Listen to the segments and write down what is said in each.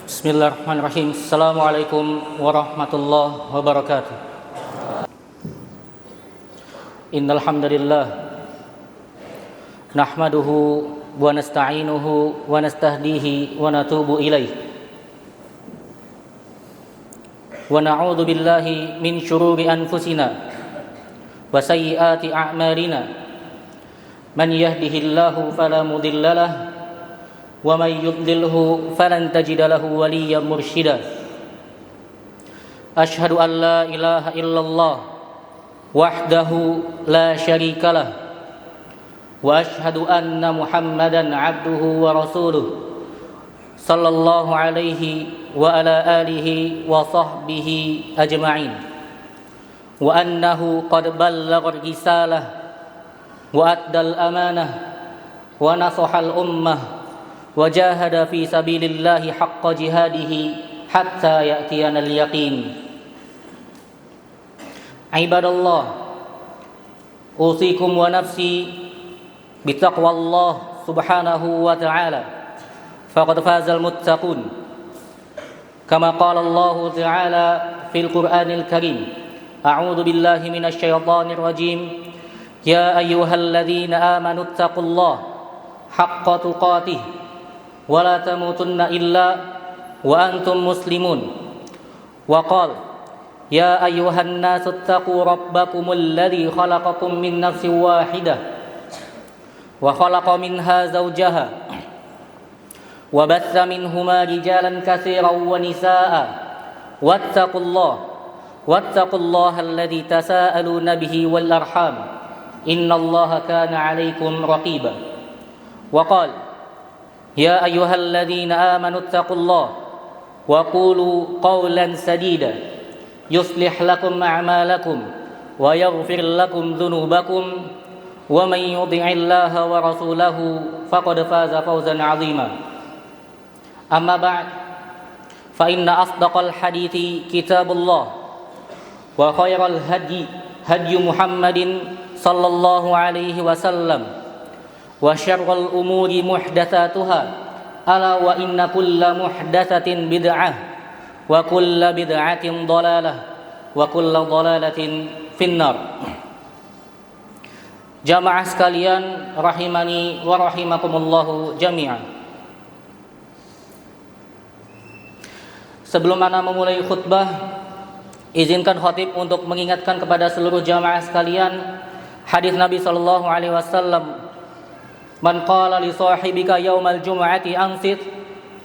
Bismillahirrahmanirrahim. Assalamualaikum warahmatullahi wabarakatuh. Innal hamdalillah nahmaduhu wa nasta'inuhu wa nastahdihi wa natubu ilaih. Wa na'udzu billahi min syururi anfusina wa sayyiati a'malina. Man yahdihillahu fala mudilla lahu wa may yudlilhu falan tajida lahu waliyyan mursyida. Asyhadu an la ilaha illallah wahdahu la syarikalah wa asyhadu anna Muhammadan abduhu wa rasuluh sallallahu alaihi wa ala alihi wa sahbihi ajma'in wa annahu qad ballagha risalah wa addal amanah wa nasahal ummah وجاهد في سبيل الله حق جهاده حتى يأتينا اليقين. عباد الله، أوصيكم ونفسي بتقوى الله سبحانه وتعالى فقد فاز المتقون كما قال الله تعالى في القرآن الكريم: أعوذ بالله من الشيطان الرجيم يا أيها الذين آمنوا اتقوا الله حق تقاته ولا تموتن إلا وأنتم مسلمون. وقال: يا أيها الناس اتقوا ربكم الذي خلقكم من نفس واحدة وخلق منها زوجها وبث منهما رجالا كثيرا ونساء واتقوا الله الذي تساءلون به والأرحام إن الله كان عليكم رقيبا. وقال: يا أيها الذين آمنوا اتقوا الله وقولوا قولا سديدا يصلح لكم أعمالكم ويغفر لكم ذنوبكم ومن يطع الله ورسوله فقد فاز فوزا عظيما. أما بعد، فإن أصدق الحديث كتاب الله وخير الهدي هدي محمد صلى الله عليه وسلم وشر الأمور محدثاتها ألا وإن كل محدثة بدعة وكل بدعة ضلالة وكل ضلالة في النار. Jamaah sekalian rahimani wa rahimakumullahu jami'an. Sebelum ana memulai khutbah, izinkan khatib untuk mengingatkan kepada seluruh jamaah sekalian hadis Nabi sallallahu alaihi wasallam: Man qala li sahibika yaumal jum'ati ansit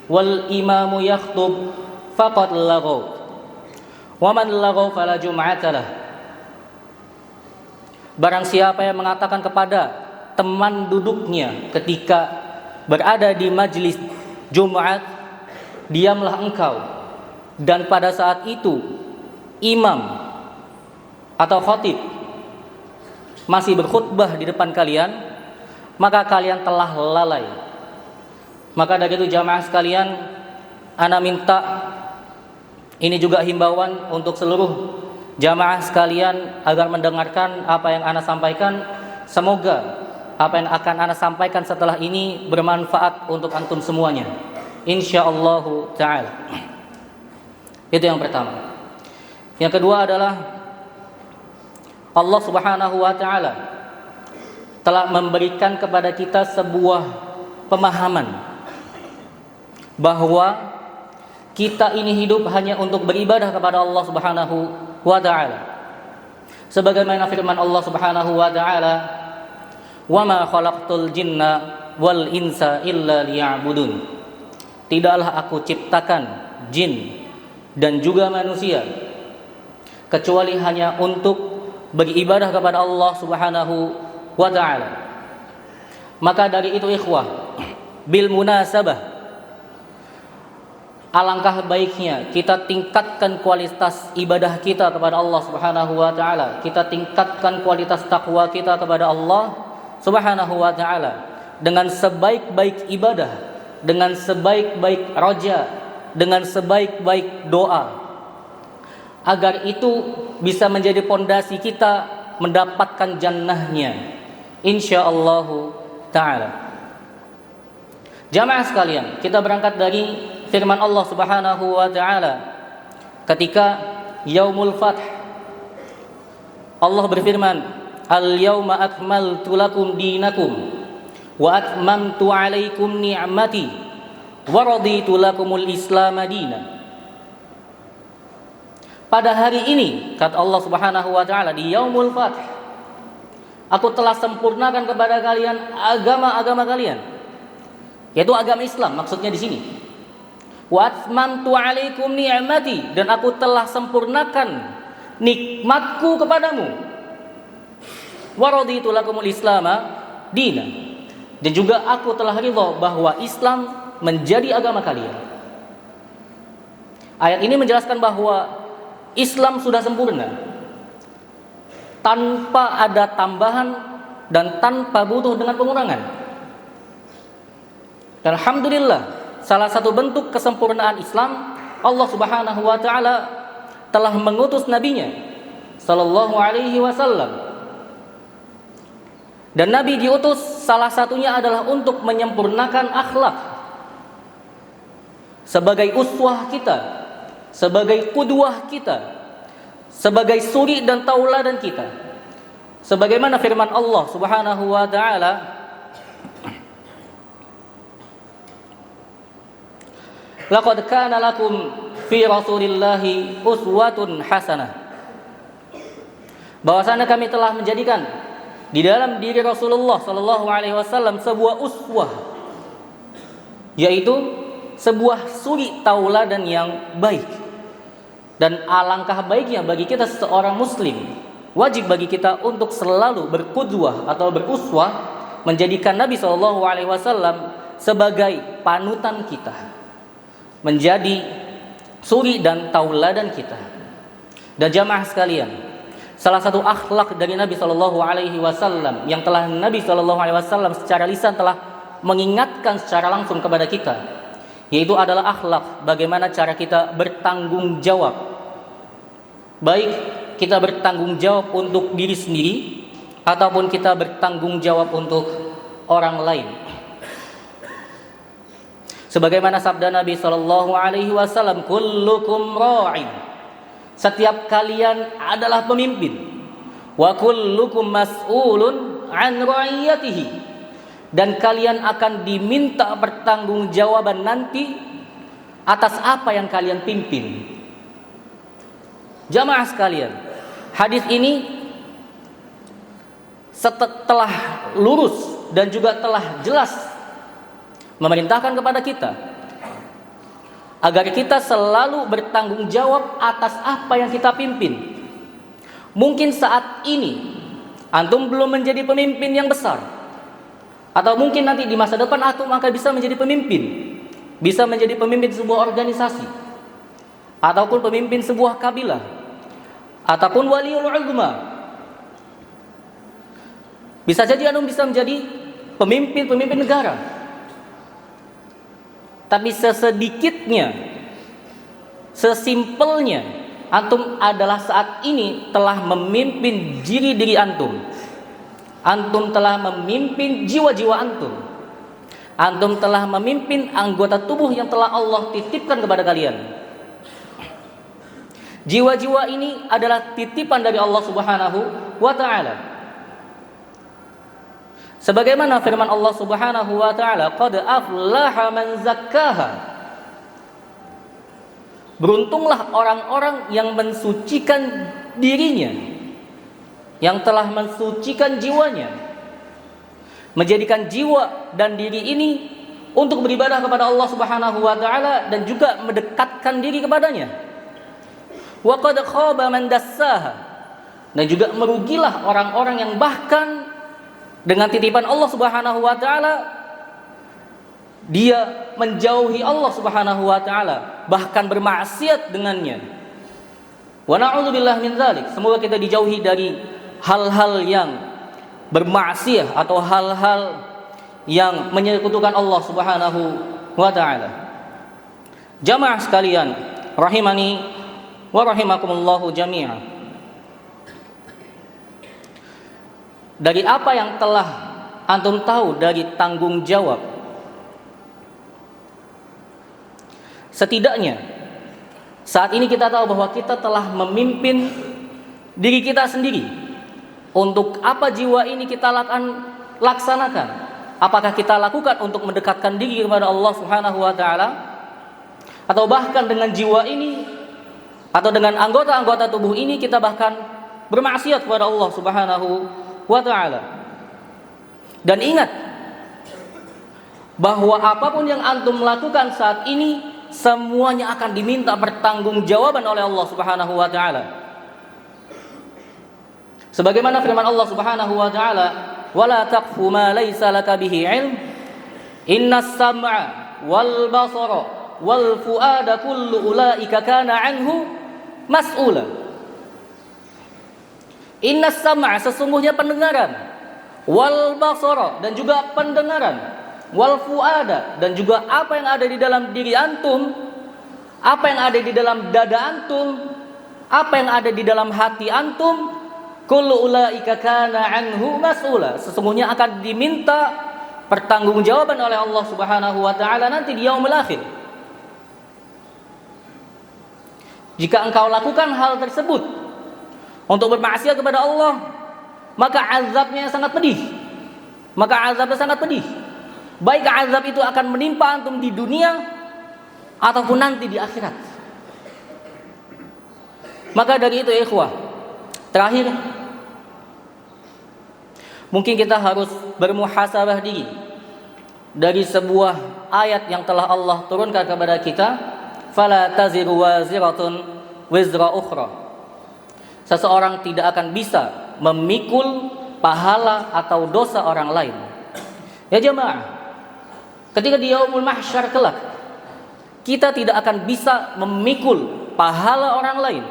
wal imamu yakhtub faqad laghaw wa man laghaw fala jum'ata lah. Barang siapa yang mengatakan kepada teman duduknya ketika berada di majlis Jumat, diamlah engkau, dan pada saat itu imam atau khatib masih berkhutbah di depan kalian, maka kalian telah lalai. Maka dari itu jamaah sekalian, ana minta, ini juga himbauan untuk seluruh jamaah sekalian agar mendengarkan apa yang ana sampaikan. Semoga apa yang akan ana sampaikan setelah ini bermanfaat untuk antum semuanya, insyaallah ta'ala. Itu yang pertama. Yang kedua adalah Allah subhanahu wa ta'ala telah memberikan kepada kita sebuah pemahaman bahwa kita ini hidup hanya untuk beribadah kepada Allah Subhanahu wa taala. Sebagaimana firman Allah Subhanahu wa taala, "Wa ma khalaqtul jinna wal insa illa liya'budun." Tidaklah aku ciptakan jin dan juga manusia kecuali hanya untuk beribadah kepada Allah Subhanahu wa ta'ala. Maka dari itu ikhwah, bil munasabah, alangkah baiknya kita tingkatkan kualitas ibadah kita kepada Allah Subhanahu wa ta'ala. Kita tingkatkan kualitas takwa kita kepada Allah Subhanahu wa ta'ala dengan sebaik-baik ibadah, dengan sebaik-baik raja, dengan sebaik-baik doa, agar itu bisa menjadi pondasi kita mendapatkan jannahnya insyaallah ta'ala. Jamaah sekalian, kita berangkat dari firman Allah Subhanahu wa taala ketika Yaumul Fath. Allah berfirman, "Al-yauma akmaltu lakum dinakum wa atmamtu 'alaikum ni'mati wa raditu lakumul Islam dinan." Pada hari ini, kata Allah Subhanahu wa taala di Yaumul Fath, aku telah sempurnakan kepada kalian agama-agama kalian, yaitu agama Islam maksudnya di sini. Wa atmamtu 'alaikum ni'mati, dan aku telah sempurnakan nikmatku kepadamu. Wa raditu lakumul Islam dinan, dan juga aku telah ridha bahwa Islam menjadi agama kalian. Ayat ini menjelaskan bahwa Islam sudah sempurna, tanpa ada tambahan dan tanpa butuh dengan pengurangan. Dan alhamdulillah, salah satu bentuk kesempurnaan Islam, Allah Subhanahu wa taala telah mengutus nabinya sallallahu alaihi wasallam. Dan nabi diutus salah satunya adalah untuk menyempurnakan akhlak sebagai uswah kita, sebagai qudwah kita, sebagai suri dan tauladan kita. Sebagaimana firman Allah Subhanahu wa taala, "Laqad kana lakum fi Rasulillahi uswatun hasanah." Bahwasanya kami telah menjadikan di dalam diri Rasulullah sallallahu alaihi wasallam sebuah uswah, yaitu sebuah suri tauladan yang baik. Dan alangkah baiknya bagi kita seorang muslim, wajib bagi kita untuk selalu berqudwah atau beruswah, menjadikan Nabi sallallahu alaihi wasallam sebagai panutan kita, menjadi suri dan tauladan kita. Dan jamaah sekalian, salah satu akhlak dari Nabi sallallahu alaihi wasallam yang telah Nabi sallallahu alaihi wasallam secara lisan telah mengingatkan secara langsung kepada kita, yaitu adalah akhlak bagaimana cara kita bertanggung jawab. Baik kita bertanggung jawab untuk diri sendiri ataupun kita bertanggung jawab untuk orang lain. Sebagaimana sabda Nabi sallallahu alaihi wasallam, "Kullukum ra'in." Setiap kalian adalah pemimpin. "Wa kullukum mas'ulun 'an ra'iyatihi." Dan kalian akan diminta pertanggungjawaban nanti atas apa yang kalian pimpin. Jamaah sekalian, hadis ini setelah lurus dan juga telah jelas memerintahkan kepada kita agar kita selalu bertanggung jawab atas apa yang kita pimpin. Mungkin saat ini antum belum menjadi pemimpin yang besar, atau mungkin nanti di masa depan antum akan bisa menjadi pemimpin, bisa menjadi pemimpin sebuah organisasi, ataupun pemimpin sebuah kabilah, ataupun waliul uzma. Bisa jadi antum bisa menjadi pemimpin negara. Tapi sesedikitnya, sesimpelnya, antum adalah saat ini telah memimpin diri antum. Antum telah memimpin jiwa-jiwa antum. Antum telah memimpin anggota tubuh yang telah Allah titipkan kepada kalian. Jiwa-jiwa ini adalah titipan dari Allah Subhanahu wa taala. Sebagaimana firman Allah Subhanahu wa taala, "Qad aflaha man zakkaha." Beruntunglah orang-orang yang mensucikan dirinya, yang telah mensucikan jiwanya, menjadikan jiwa dan diri ini untuk beribadah kepada Allah Subhanahu wa taala dan juga mendekatkan diri kepadanya. Wa qad khaba man dassaha, dan juga merugilah orang-orang yang bahkan dengan titipan Allah Subhanahu wa taala dia menjauhi Allah Subhanahu wa taala, bahkan bermaksiat dengannya. Wa na'udzubillah min dzalik. Semoga kita dijauhi dari hal-hal yang bermaksiat atau hal-hal yang menyekutukan Allah Subhanahu wa taala. Jamaah sekalian, rahimani wa rahimakumullahu jami'an. Dari apa yang telah antum tahu dari tanggung jawab Setidaknya saat ini kita tahu bahwa kita telah memimpin diri kita sendiri. Untuk apa jiwa ini kita laksanakan? Apakah kita lakukan untuk mendekatkan diri kepada Allah Subhanahu wa taala, atau bahkan dengan jiwa ini atau dengan anggota-anggota tubuh ini kita bahkan bermaksiat kepada Allah Subhanahu wa taala. Dan ingat bahwa apapun yang antum lakukan saat ini semuanya akan diminta pertanggungjawaban oleh Allah Subhanahu wa taala. Sebagaimana firman Allah Subhanahu wa taala, "Wala taqfu ma laysa laka bihi 'ilm, innas sam'a wal basara wal fuada kullu ulaika kana 'anhu mas'ula." Innas sam'a, sesungguhnya pendengaran, wal basara, dan juga pendengaran, wal fuada, dan juga apa yang ada di dalam diri antum, apa yang ada di dalam dada antum, apa yang ada di dalam hati antum, kullu ulaika kana anhu mas'ula, sesungguhnya akan diminta pertanggungjawaban oleh Allah Subhanahu wa taala nanti di yaumil akhir. Jika engkau lakukan hal tersebut untuk bermaksiat kepada Allah, maka azabnya sangat pedih. Baik azab itu akan menimpa antum di dunia ataupun nanti di akhirat. Maka dari itu ikhwah, terakhir mungkin kita harus bermuhasabah diri dari sebuah ayat yang telah Allah turunkan kepada kita, fala taziru waziratun wizra ukhra. Seseorang tidak akan bisa memikul pahala atau dosa orang lain. Ya jemaah, ketika di yaumul mahsyar kelak, kita tidak akan bisa memikul pahala orang lain,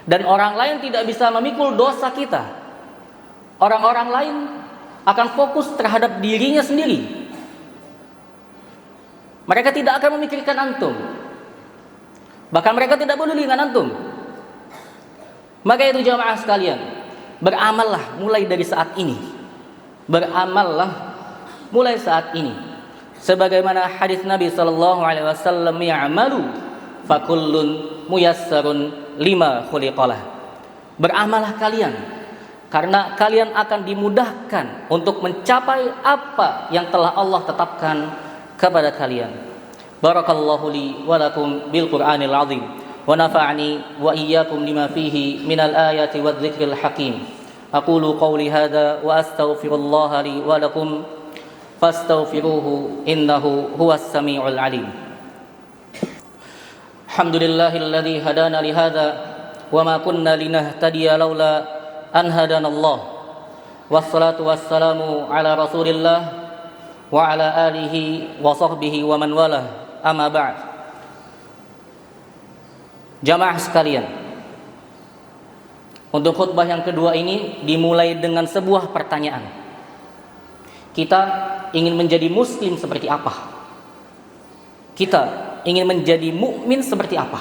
dan orang lain tidak bisa memikul dosa kita. Orang-orang lain akan fokus terhadap dirinya sendiri. Mereka tidak akan memikirkan antum, bahkan mereka tidak peduli dengan antum. Maka itu jamaah sekalian, beramallah mulai dari saat ini. Sebagaimana hadis Nabi sallallahu alaihi wasallam, ya'malu fakullun muyassarun lima khuliqalah. Beramallah kalian, karena kalian akan dimudahkan untuk mencapai apa yang telah Allah tetapkan kepada kalian. Barakallahu li wa lakum bil Qur'anil azim, wa nafa'ani wa iyyakum lima fihi minal ayati wadh-dhikril hakim. Aqulu qawli hadha wa astaghfirullaha li wa lakum fastaghfiruhu innahu huwas samiul alim. Alhamdulillahilladzi hadana li hadha wa ma kunna linahtadiya laula an hadanallah. Wassalatu wassalamu ala Rasulillah wa ala alihi wa sahbihi wa man walah. Amma ba'd. Jamaah sekalian, untuk khutbah yang kedua ini dimulai dengan sebuah pertanyaan. Kita ingin menjadi muslim seperti apa? Kita ingin menjadi mukmin seperti apa?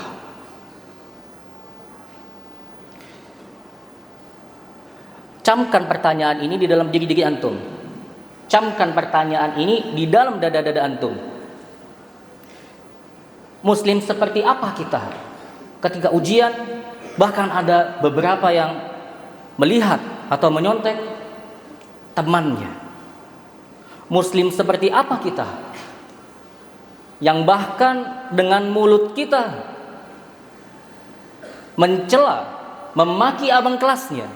Camkan pertanyaan ini di dalam diri-diri antum. Camkan pertanyaan ini di dalam dada-dada antum. Muslim seperti apa kita ketika ujian? Bahkan ada beberapa yang melihat atau menyontek temannya. Muslim seperti apa kita yang bahkan dengan mulut kita mencela, memaki abang kelasnya?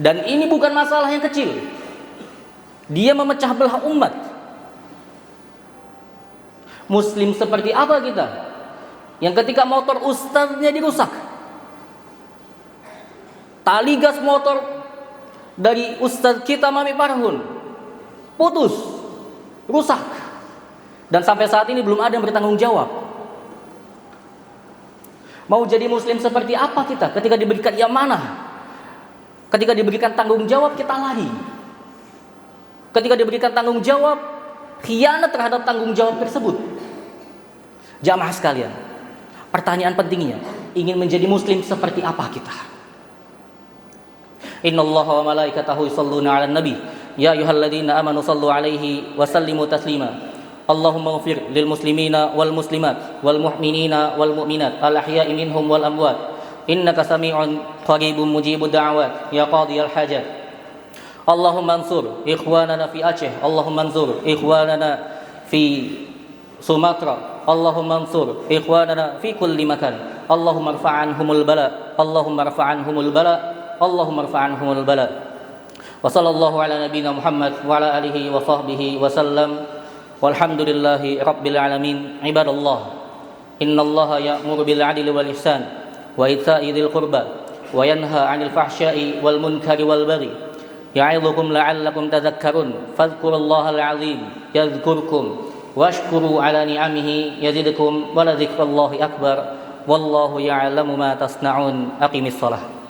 Dan ini bukan masalah yang kecil. Dia memecah belah umat. Muslim seperti apa kita yang ketika motor ustaznya dirusak, tali gas motor dari ustaz kita Mami Parhun putus, rusak, dan sampai saat ini belum ada yang bertanggung jawab. Mau jadi muslim seperti apa kita ketika diberikan amanah? Ketika diberikan tanggung jawab kita lari. Ketika diberikan tanggung jawab, khianat terhadap tanggung jawab tersebut. Jamaah sekalian, pertanyaan pentingnya, ingin menjadi muslim seperti apa kita? Innallaha wa malaikatahu yusholluna 'alan nabi, ya ayyuhalladzina amanu shallu 'alaihi wa sallimu taslima. Allahumma ighfir lil muslimina wal muslimat wal mu'minina wal mu'minat al ahya'i minhum wal amwat innaka sami'un qaribun mujibud da'awat ya qadiyal hajat. Allahumma ansur ikhwanana fi Aceh, Allahumma ansur ikhwanana fi Sumatra, Allahumma ansur ikhwanana fi kulli makan. Allahumma rfa'anhumul bala, Allahumma rfa'anhumul bala, Allahumma rfa'anhumul bala. Wa sallallahu ala nabiyyina Muhammad wa ala alihi wa sahbihi wa sallam. Walhamdulillahi rabbil alamin. Ibadallah, innallaha ya'muru bil 'adli wal ihsan wa ita'i dzil qurba wa yanha 'anil fahsya'i wal munkari wal baghi. Ya'idhukum la'allakum tadhakkarun. Fadhkurullahal 'azim yadhkurkum washkuru 'ala ni'amihi yazidkum wa la dzikrullahi akbar. Wallahu ya'lamu ma tasna'un. Aqimis shalah.